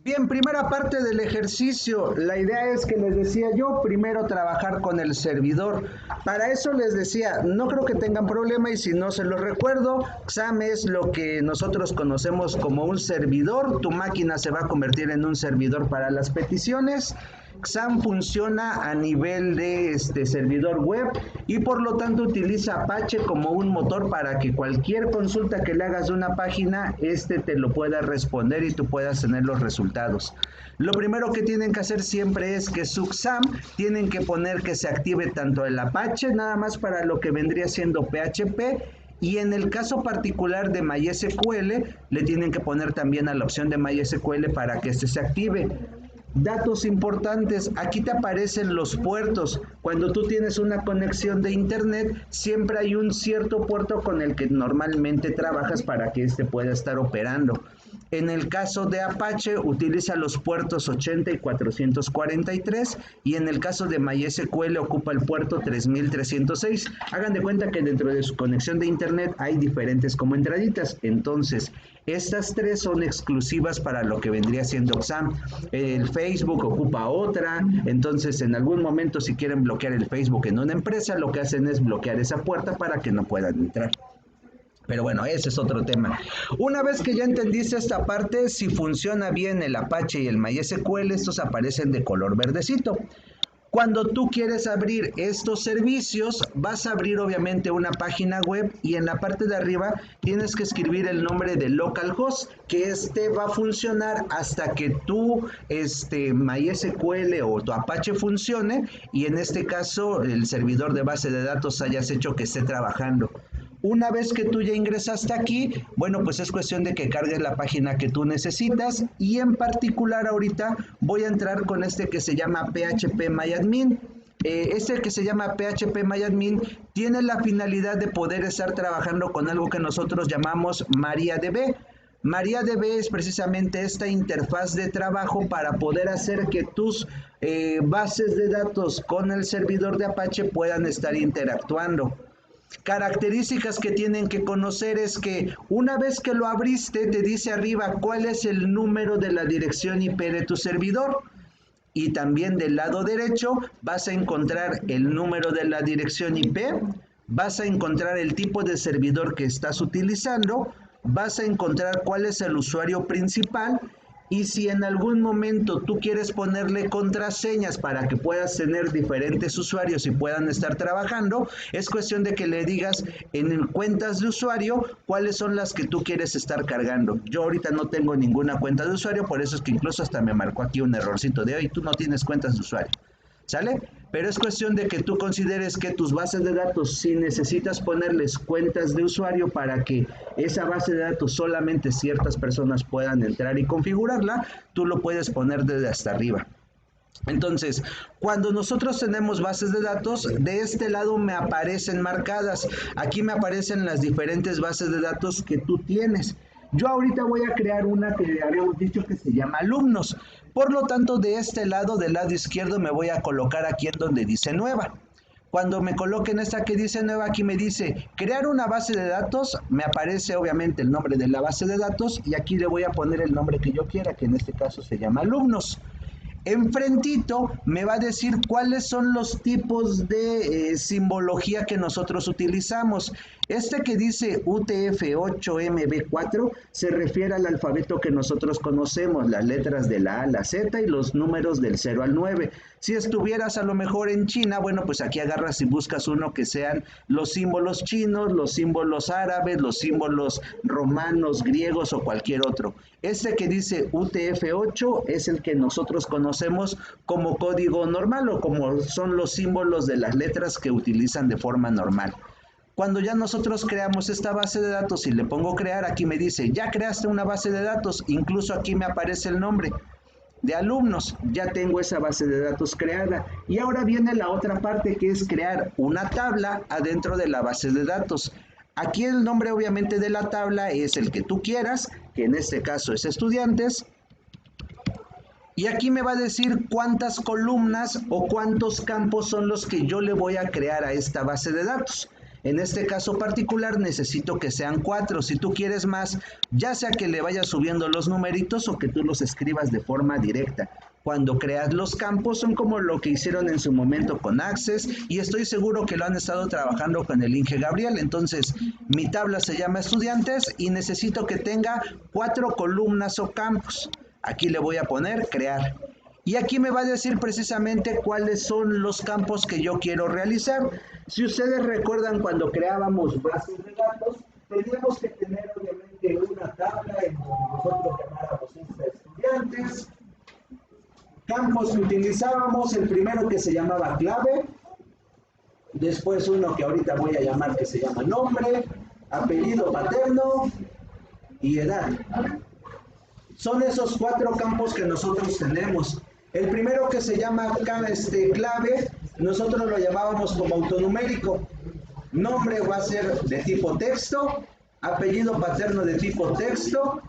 Bien, primera parte del ejercicio. La idea es que les decía yo, primero trabajar con el servidor. Para eso les decía, no creo que tengan problema y si no se los recuerdo, XAMPP es lo que nosotros conocemos como un servidor. Tu máquina se va a convertir en un servidor para las peticiones. XAMPP funciona a nivel de servidor web y por lo tanto utiliza Apache como un motor para que cualquier consulta que le hagas de una página, te lo pueda responder y tú puedas tener los resultados. Lo primero que tienen que hacer siempre es que su XAMPP tienen que poner que se active tanto el Apache, nada más para lo que vendría siendo PHP, y en el caso particular de MySQL, le tienen que poner también a la opción de MySQL para que se active. Datos importantes, aquí te aparecen los puertos. Cuando tú tienes una conexión de internet, siempre hay un cierto puerto con el que normalmente trabajas para que pueda estar operando. En el caso de Apache, utiliza los puertos 80 y 443 y en el caso de MySQL ocupa el puerto 3306. Hagan de cuenta que dentro de su conexión de internet hay diferentes como entraditas. Entonces, estas tres son exclusivas para lo que vendría siendo XAMPP. El Facebook ocupa otra, entonces en algún momento si quieren bloquear el Facebook en una empresa, lo que hacen es bloquear esa puerta para que no puedan entrar. Pero bueno, ese es otro tema. Una vez que ya entendiste esta parte, si funciona bien el Apache y el MySQL, estos aparecen de color verdecito. Cuando tú quieres abrir estos servicios, vas a abrir obviamente una página web y en la parte de arriba tienes que escribir el nombre de localhost, que va a funcionar hasta que tu MySQL o tu Apache funcione y en este caso el servidor de base de datos hayas hecho que esté trabajando. Una vez que tú ya ingresaste aquí, bueno, pues es cuestión de que cargues la página que tú necesitas y en particular ahorita voy a entrar con que se llama PHPMyAdmin. Que se llama PHPMyAdmin tiene la finalidad de poder estar trabajando con algo que nosotros llamamos MariaDB. MariaDB es precisamente esta interfaz de trabajo para poder hacer que tus bases de datos con el servidor de Apache puedan estar interactuando. Características que tienen que conocer es que una vez que lo abriste te dice arriba cuál es el número de la dirección IP de tu servidor y también del lado derecho vas a encontrar el número de la dirección IP, vas a encontrar el tipo de servidor que estás utilizando, vas a encontrar cuál es el usuario principal y si en algún momento tú quieres ponerle contraseñas para que puedas tener diferentes usuarios y puedan estar trabajando, es cuestión de que le digas en cuentas de usuario cuáles son las que tú quieres estar cargando. Yo ahorita no tengo ninguna cuenta de usuario, por eso es que incluso hasta me marcó aquí un errorcito de hoy, tú no tienes cuentas de usuario. ¿Sale? Pero es cuestión de que tú consideres que tus bases de datos, si necesitas ponerles cuentas de usuario para que esa base de datos solamente ciertas personas puedan entrar y configurarla, tú lo puedes poner desde hasta arriba. Entonces, cuando nosotros tenemos bases de datos, de este lado me aparecen marcadas. Aquí me aparecen las diferentes bases de datos que tú tienes. Yo ahorita voy a crear una que habíamos dicho que se llama alumnos. Por lo tanto, de este lado, del lado izquierdo, me voy a colocar aquí en donde dice nueva. Cuando me coloque en esta que dice nueva, aquí me dice crear una base de datos, me aparece obviamente el nombre de la base de datos y aquí le voy a poner el nombre que yo quiera, que en este caso se llama alumnos. Enfrentito me va a decir cuáles son los tipos de simbología que nosotros utilizamos. Que dice UTF-8MB4 se refiere al alfabeto que nosotros conocemos, las letras de la A a la Z y los números del 0 al 9. Si estuvieras a lo mejor en China, bueno, pues aquí agarras y buscas uno que sean los símbolos chinos, los símbolos árabes, los símbolos romanos, griegos o cualquier otro. Que dice UTF-8 es el que nosotros conocemos como código normal o como son los símbolos de las letras que utilizan de forma normal. Cuando ya nosotros creamos esta base de datos y le pongo crear, aquí me dice, ya creaste una base de datos, incluso aquí me aparece el nombre de alumnos, ya tengo esa base de datos creada. Y ahora viene la otra parte que es crear una tabla adentro de la base de datos. Aquí el nombre obviamente de la tabla es el que tú quieras, que en este caso es estudiantes. Y aquí me va a decir cuántas columnas o cuántos campos son los que yo le voy a crear a esta base de datos. En este caso particular necesito que sean 4. Si tú quieres más, ya sea que le vayas subiendo los numeritos o que tú los escribas de forma directa. Cuando creas los campos son como lo que hicieron en su momento con Access y estoy seguro que lo han estado trabajando con el Inge Gabriel. Entonces mi tabla se llama estudiantes y necesito que tenga 4 columnas o campos. Aquí le voy a poner crear. Y aquí me va a decir precisamente cuáles son los campos que yo quiero realizar. Si ustedes recuerdan cuando creábamos bases de datos, teníamos que tener obviamente una tabla en donde nosotros llamáramos esta estudiantes. Campos que utilizábamos, el primero que se llamaba clave, después uno que ahorita voy a llamar que se llama nombre, apellido paterno y edad. Son esos 4 campos que nosotros tenemos. El primero que se llama clave, nosotros lo llamábamos como autonumérico. Nombre va a ser de tipo texto, apellido paterno de tipo texto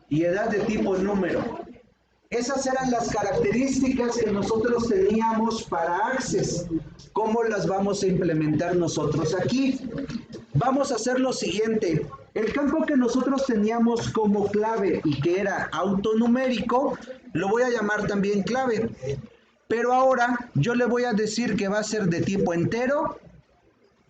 y edad de tipo número. Esas eran las características que nosotros teníamos para Access. ¿Cómo las vamos a implementar nosotros aquí? Vamos a hacer lo siguiente. El campo que nosotros teníamos como clave y que era autonumérico, lo voy a llamar también clave. Pero ahora yo le voy a decir que va a ser de tipo entero.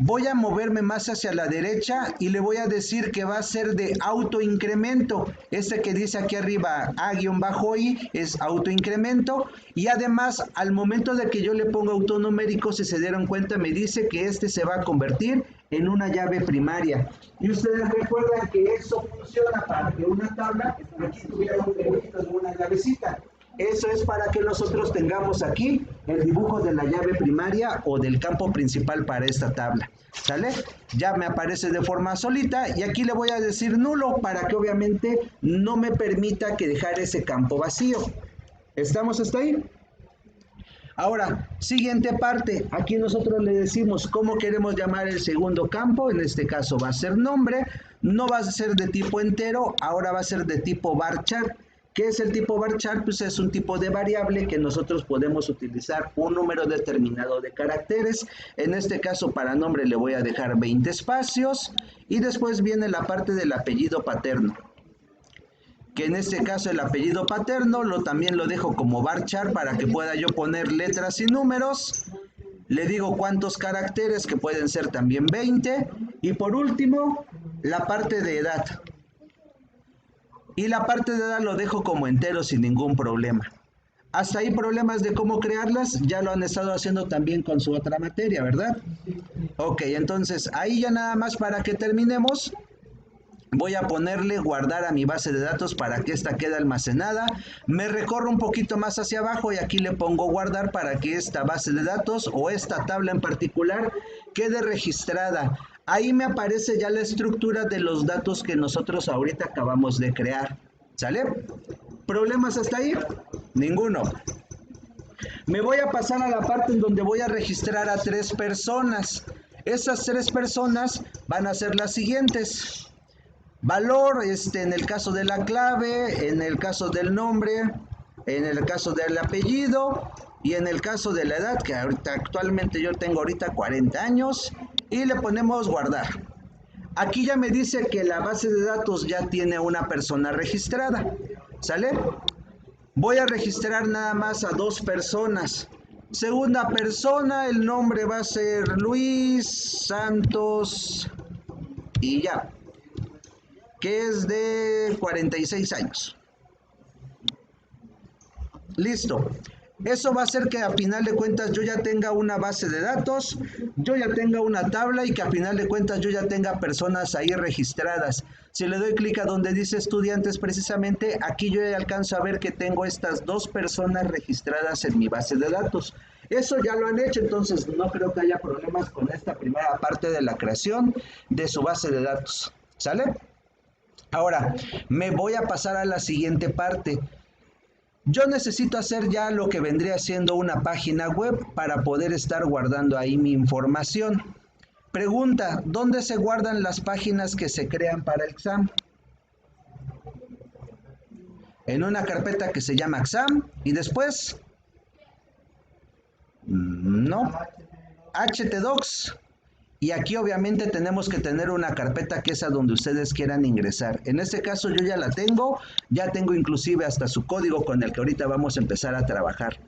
Voy a moverme más hacia la derecha y le voy a decir que va a ser de autoincremento. Este que dice aquí arriba A-I es autoincremento. Y además, al momento de que yo le ponga autonumérico, si se dieron cuenta, me dice que este se va a convertir en una llave primaria. Y ustedes recuerdan que eso funciona para que una tabla aquí tuviera un dibujito de una llavecita. Eso es para que nosotros tengamos aquí el dibujo de la llave primaria o del campo principal para esta tabla. ¿Sale? Ya me aparece de forma solita y aquí le voy a decir nulo para que obviamente no me permita que dejar ese campo vacío. ¿Estamos hasta ahí? Ahora, siguiente parte. Aquí nosotros le decimos cómo queremos llamar el segundo campo. En este caso va a ser nombre. No va a ser de tipo entero, ahora va a ser de tipo varchar. ¿Qué es el tipo varchar? Pues es un tipo de variable que nosotros podemos utilizar un número determinado de caracteres. En este caso para nombre le voy a dejar 20 espacios y después viene la parte del apellido paterno. Que en este caso el apellido paterno también lo dejo como varchar para que pueda yo poner letras y números. Le digo cuántos caracteres, que pueden ser también 20. Y por último, la parte de edad. Y la parte de edad lo dejo como entero sin ningún problema. Hasta ahí problemas de cómo crearlas, ya lo han estado haciendo también con su otra materia, ¿verdad? Ok, entonces ahí ya nada más para que terminemos, voy a ponerle guardar a mi base de datos para que esta quede almacenada. Me recorro un poquito más hacia abajo y aquí le pongo guardar para que esta base de datos o esta tabla en particular quede registrada. Ahí me aparece ya la estructura de los datos que nosotros ahorita acabamos de crear. ¿Sale? ¿Problemas hasta ahí? Ninguno. Me voy a pasar a la parte en donde voy a registrar a 3 personas. Esas 3 personas van a ser las siguientes. Valor, en el caso de la clave, en el caso del nombre, en el caso del apellido y en el caso de la edad, que actualmente yo tengo ahorita 40 años, y le ponemos guardar. Aquí ya me dice que la base de datos ya tiene una persona registrada, ¿sale? Voy a registrar nada más a 2 personas. Segunda persona, el nombre va a ser Luis Santos y ya, que es de 46 años. Listo. Eso va a hacer que a final de cuentas yo ya tenga una base de datos, yo ya tenga una tabla y que a final de cuentas yo ya tenga personas ahí registradas. Si le doy clic a donde dice estudiantes, precisamente aquí yo ya alcanzo a ver que tengo estas 2 personas registradas en mi base de datos. Eso ya lo han hecho, entonces no creo que haya problemas con esta primera parte de la creación de su base de datos. ¿Sale? Ahora, me voy a pasar a la siguiente parte. Yo necesito hacer ya lo que vendría siendo una página web para poder estar guardando ahí mi información. Pregunta, ¿dónde se guardan las páginas que se crean para el examen? En una carpeta que se llama exam y después, no, htdocs. Y aquí obviamente tenemos que tener una carpeta que es a donde ustedes quieran ingresar. En este caso yo ya tengo inclusive hasta su código con el que ahorita vamos a empezar a trabajar.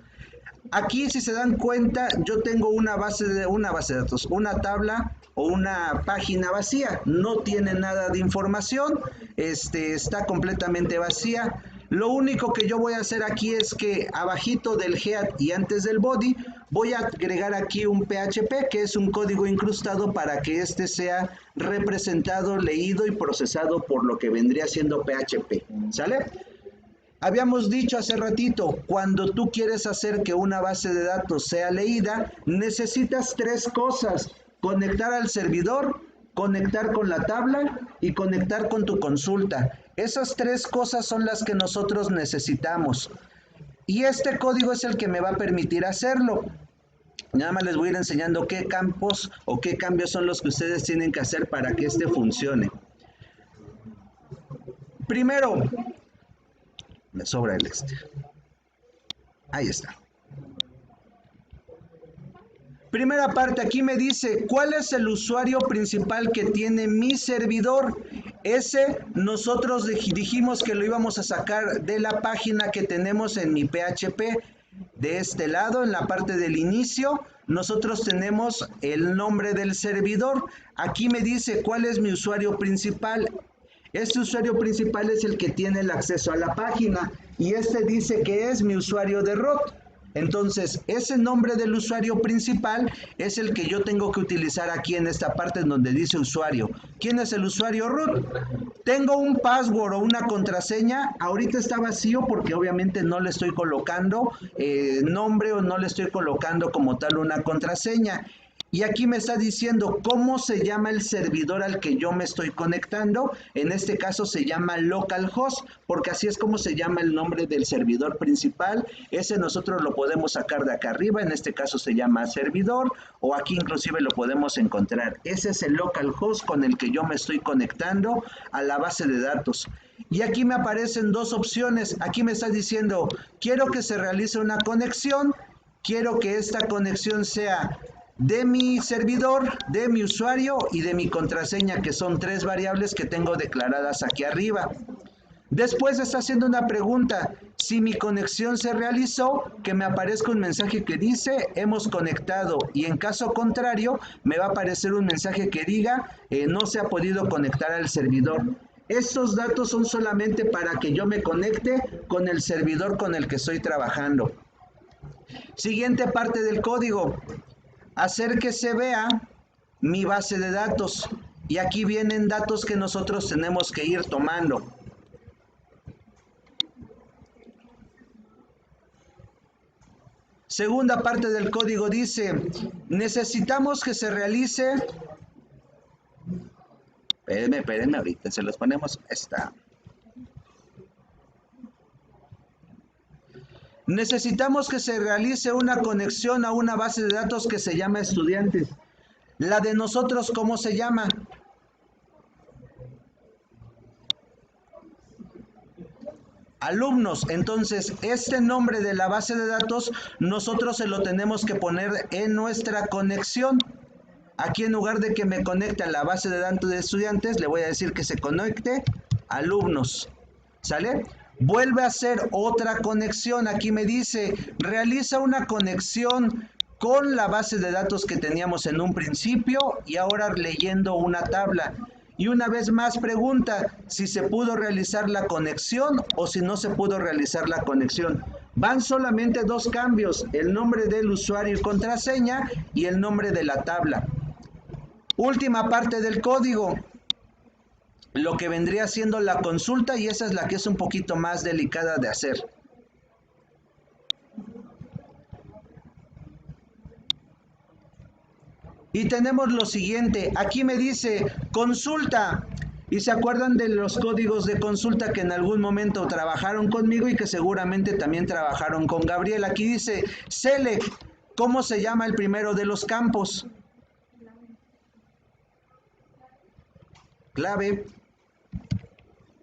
Aquí, si se dan cuenta, yo tengo una base de datos, una tabla o una página vacía. No tiene nada de información, está completamente vacía. Lo único que yo voy a hacer aquí es que abajito del head y antes del body voy a agregar aquí un PHP, que es un código incrustado para que este sea representado, leído y procesado por lo que vendría siendo PHP. ¿Sale? Habíamos dicho hace ratito, cuando tú quieres hacer que una base de datos sea leída, necesitas tres cosas: conectar al servidor, conectar con la tabla y conectar con tu consulta. Esas tres cosas son las que nosotros necesitamos. Y este código es el que me va a permitir hacerlo. Nada más les voy a ir enseñando qué campos o qué cambios son los que ustedes tienen que hacer para que este funcione. Primero, me sobra el ahí está. Primera parte, aquí me dice cuál es el usuario principal que tiene mi servidor. Ese nosotros dijimos que lo íbamos a sacar de la página que tenemos en mi PHP. De este lado, en la parte del inicio, nosotros tenemos el nombre del servidor. Aquí me dice cuál es mi usuario principal. Este usuario principal es el que tiene el acceso a la página y este dice que es mi usuario de root. Entonces, ese nombre del usuario principal es el que yo tengo que utilizar aquí en esta parte en donde dice usuario. ¿Quién es el usuario root? Tengo un password o una contraseña. Ahorita está vacío porque obviamente no le estoy colocando nombre o no le estoy colocando como tal una contraseña. Y aquí me está diciendo cómo se llama el servidor al que yo me estoy conectando. En este caso se llama localhost, porque así es como se llama el nombre del servidor principal. Ese nosotros lo podemos sacar de acá arriba, en este caso se llama servidor, o aquí inclusive lo podemos encontrar. Ese es el localhost con el que yo me estoy conectando a la base de datos. Y aquí me aparecen dos opciones. Aquí me está diciendo, quiero que se realice una conexión, quiero que esta conexión sea de mi servidor, de mi usuario y de mi contraseña, que son tres variables que tengo declaradas aquí arriba. Después está haciendo una pregunta: si mi conexión se realizó, que me aparezca un mensaje que dice hemos conectado, y en caso contrario me va a aparecer un mensaje que diga no se ha podido conectar al servidor. Estos datos son solamente para que yo me conecte con el servidor con el que estoy trabajando. Siguiente parte del código: hacer que se vea mi base de datos. Y aquí vienen datos que nosotros tenemos que ir tomando. Segunda parte del código dice, necesitamos que se realice... Espérenme, ahorita se los ponemos. Está. Necesitamos que se realice una conexión a una base de datos que se llama estudiantes. La de nosotros, ¿cómo se llama? Alumnos. Entonces, este nombre de la base de datos, nosotros se lo tenemos que poner en nuestra conexión. Aquí, en lugar de que me conecte a la base de datos de estudiantes, le voy a decir que se conecte alumnos. ¿Sale? Vuelve a hacer otra conexión. Aquí me dice, realiza una conexión con la base de datos que teníamos en un principio y ahora leyendo una tabla. Y una vez más pregunta si se pudo realizar la conexión o si no se pudo realizar la conexión. Van solamente dos cambios: el nombre del usuario y contraseña y el nombre de la tabla. Última parte del código, lo que vendría siendo la consulta, y esa es la que es un poquito más delicada de hacer. Y tenemos lo siguiente, aquí me dice consulta, y se acuerdan de los códigos de consulta que en algún momento trabajaron conmigo y que seguramente también trabajaron con Gabriel. Aquí dice select, ¿cómo se llama el primero de los campos? Clave,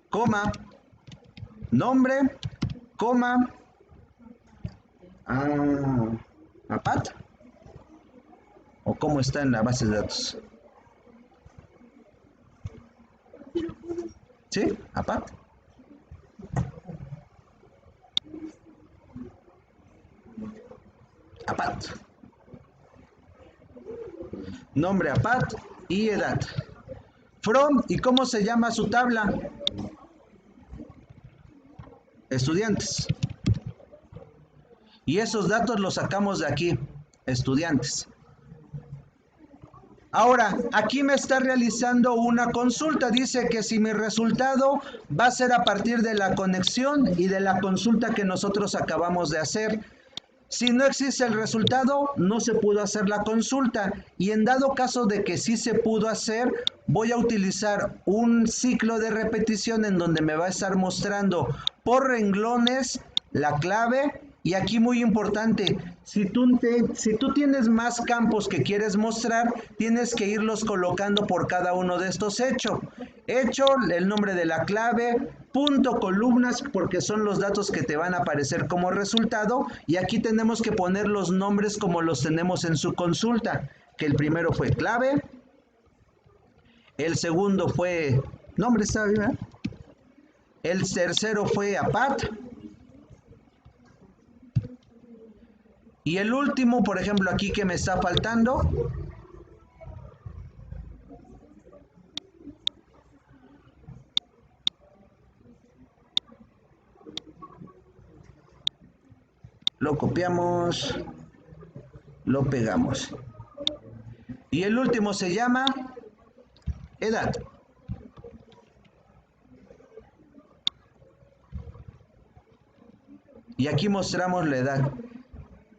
coma, nombre, coma, APAT, o cómo está en la base de datos. ¿Sí? APAT. APAT. Nombre APAT y edad. From, ¿y cómo se llama su tabla? Estudiantes. Y esos datos los sacamos de aquí, estudiantes. Ahora, aquí me está realizando una consulta. Dice que si mi resultado va a ser a partir de la conexión y de la consulta que nosotros acabamos de hacer. Si no existe el resultado, no se pudo hacer la consulta. Y en dado caso de que sí se pudo hacer, voy a utilizar un ciclo de repetición en donde me va a estar mostrando por renglones la clave. Y aquí muy importante, si tú tienes más campos que quieres mostrar, tienes que irlos colocando por cada uno de estos hechos. Hecho, el nombre de la clave, punto, columnas, porque son los datos que te van a aparecer como resultado. Y aquí tenemos que poner los nombres como los tenemos en su consulta, que el primero fue clave, el segundo fue, nombre está bien, ¿eh? El tercero fue APAT. Y el último, por ejemplo, aquí que me está faltando, lo copiamos, lo pegamos. Y el último se llama edad. Y aquí mostramos la edad.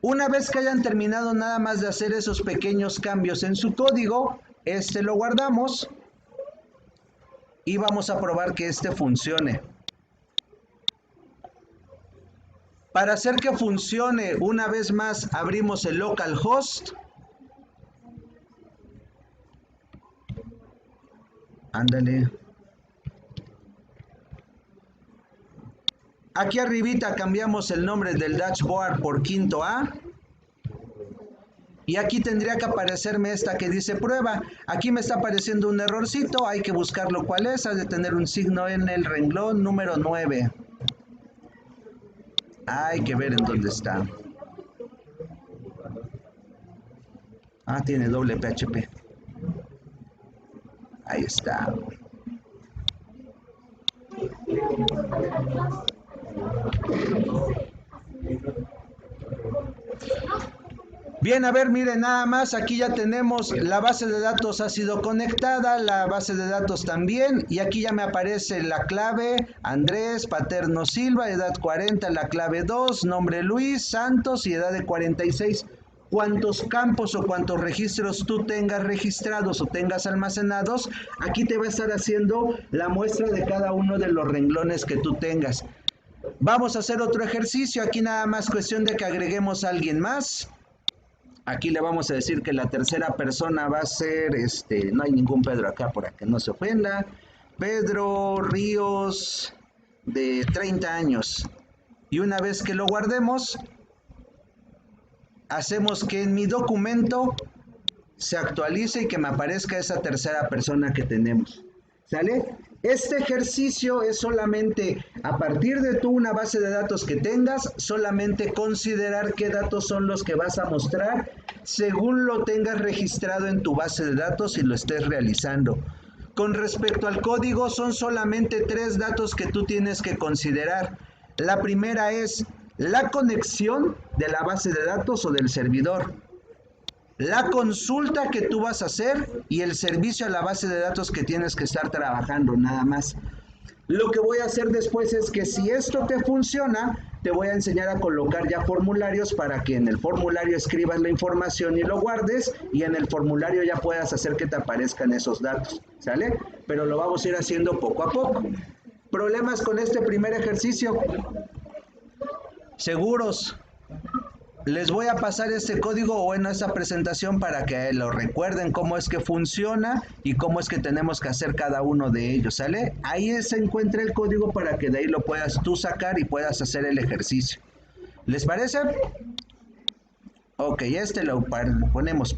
Una vez que hayan terminado nada más de hacer esos pequeños cambios en su código, lo guardamos y vamos a probar que funcione. Para hacer que funcione, una vez más abrimos el localhost. Ándale. Aquí arribita cambiamos el nombre del dashboard por quinto A. Y aquí tendría que aparecerme esta que dice prueba. Aquí me está apareciendo un errorcito, hay que buscarlo cuál es. Ha de tener un signo en el renglón número 9. Hay que ver en dónde está. Ah, tiene doble PHP. Ahí está. Bien, a ver, miren, nada más, aquí ya tenemos la base de datos ha sido conectada, la base de datos también, y aquí ya me aparece la clave, Andrés Paterno Silva, edad 40, la clave 2, nombre Luis Santos y edad de 46. Cuantos campos o cuantos registros tú tengas registrados o tengas almacenados, aquí te va a estar haciendo la muestra de cada uno de los renglones que tú tengas. Vamos a hacer otro ejercicio, aquí nada más cuestión de que agreguemos a alguien más. Aquí le vamos a decir que la tercera persona va a ser, no hay ningún Pedro acá para que no se ofenda. Pedro Ríos, de 30 años. Y una vez que lo guardemos, hacemos que en mi documento se actualice y que me aparezca esa tercera persona que tenemos. ¿Sale? Este ejercicio es solamente a partir de una base de datos que tengas, solamente considerar qué datos son los que vas a mostrar según lo tengas registrado en tu base de datos y lo estés realizando. Con respecto al código, son solamente 3 datos que tú tienes que considerar. La primera es la conexión de la base de datos o del servidor, la consulta que tú vas a hacer y el servicio a la base de datos que tienes que estar trabajando, nada más. Lo que voy a hacer después es que si esto te funciona, te voy a enseñar a colocar ya formularios para que en el formulario escribas la información y lo guardes y en el formulario ya puedas hacer que te aparezcan esos datos, ¿sale? Pero lo vamos a ir haciendo poco a poco. ¿Problemas con este primer ejercicio? ¿Seguros? Les voy a pasar este código o bueno, esta presentación para que lo recuerden cómo es que funciona y cómo es que tenemos que hacer cada uno de ellos, ¿sale? Ahí se encuentra el código para que de ahí lo puedas tú sacar y puedas hacer el ejercicio. ¿Les parece? Ok, lo ponemos.